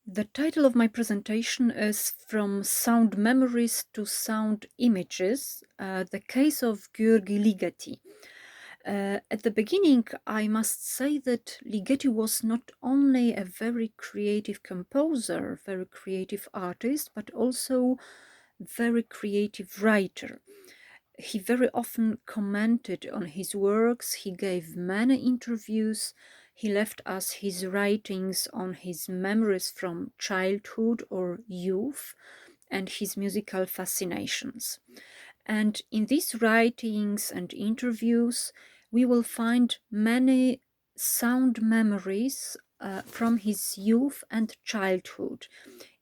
The title of my presentation is From Sound Memories to Sound Images, the case of György Ligeti. At the beginning, I must say that Ligeti was not only a very creative composer, very creative artist, but also very creative writer. He very often commented on his works, he gave many interviews, he left us his writings on his memories from childhood or youth and his musical fascinations. And in these writings and interviews, we will find many sound memories from his youth and childhood,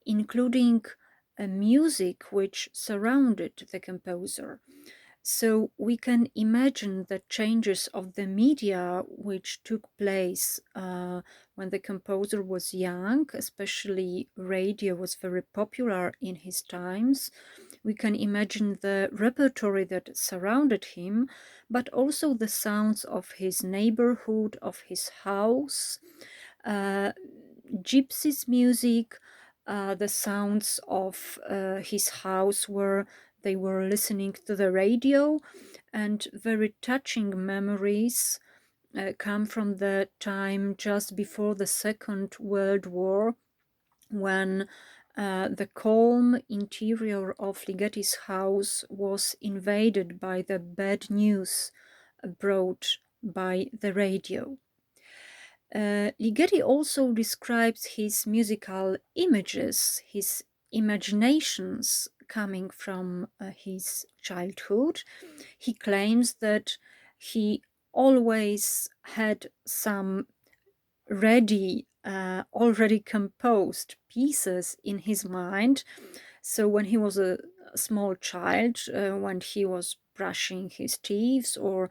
including music which surrounded the composer. So we can imagine the changes of the media which took place when the composer was young, especially radio was very popular in his times. We can imagine the repertory that surrounded him, but also the sounds of his neighborhood, of his house, uh, gypsies music, the sounds of his house where they were listening to the radio, and very touching memories come from the time just before the Second World War, when the calm interior of Ligeti's house was invaded by the bad news brought by the radio. Ligeti also describes his musical images, his imaginations coming from his childhood. He claims that he always had some already composed pieces in his mind. So when he was a small child, when he was brushing his teeth or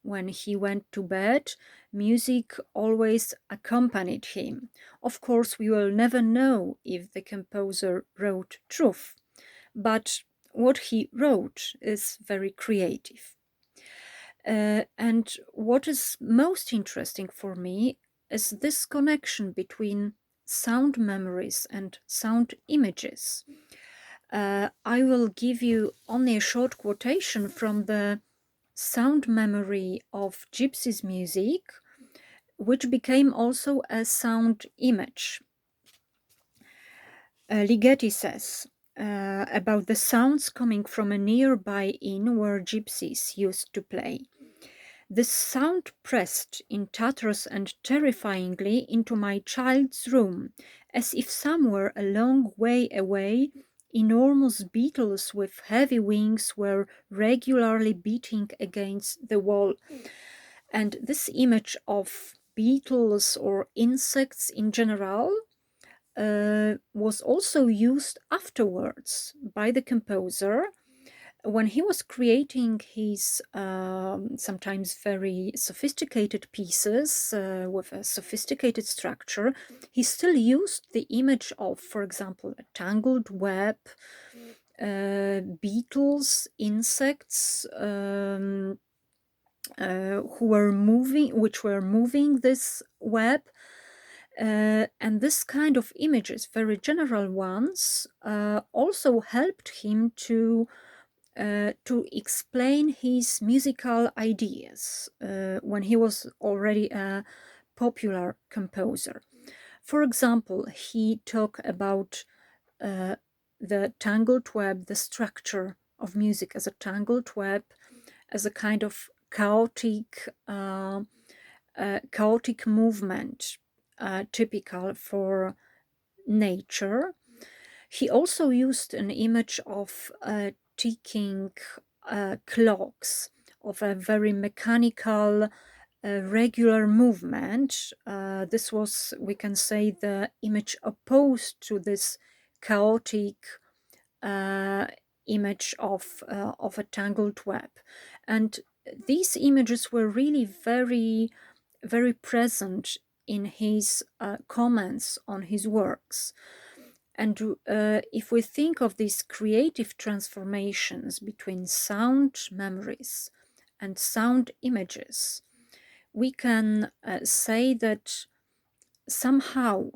when he went to bed, music always accompanied him. Of course, we will never know if the composer wrote truth, but what he wrote is very creative. And what is most interesting for me is this connection between sound memories and sound images. I will give you only a short quotation from the sound memory of Gypsy's music, which became also a sound image. Ligeti says about the sounds coming from a nearby inn where gypsies used to play. The sound pressed in tatters and terrifyingly into my child's room, as if somewhere a long way away enormous beetles with heavy wings were regularly beating against the wall. And this image of beetles or insects in general was also used afterwards by the composer when he was creating his sometimes very sophisticated pieces with a sophisticated structure. He still used the image of, for example, a tangled web, beetles, insects, which were moving this web. And this kind of images, very general ones, also helped him to explain his musical ideas when he was already a popular composer. For example, he talked about the tangled web, the structure of music as a tangled web, as a kind of chaotic movement typical for nature. He also used an image of ticking clocks, of a very mechanical, regular movement. This was, we can say, the image opposed to this chaotic image of a tangled web. And these images were really very, very present in his comments on his works. And if we think of these creative transformations between sound memories and sound images, we can say that somehow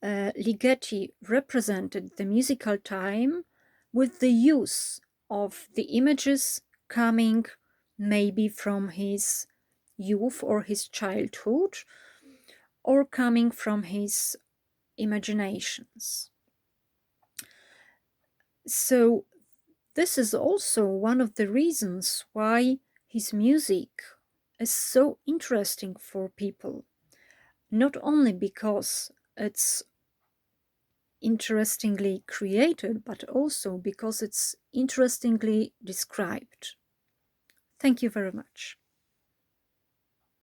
Ligeti represented the musical time with the use of the images coming maybe from his youth or his childhood, or coming from his imaginations. So this is also one of the reasons why his music is so interesting for people, not only because it's interestingly created, but also because it's interestingly described. Thank you very much.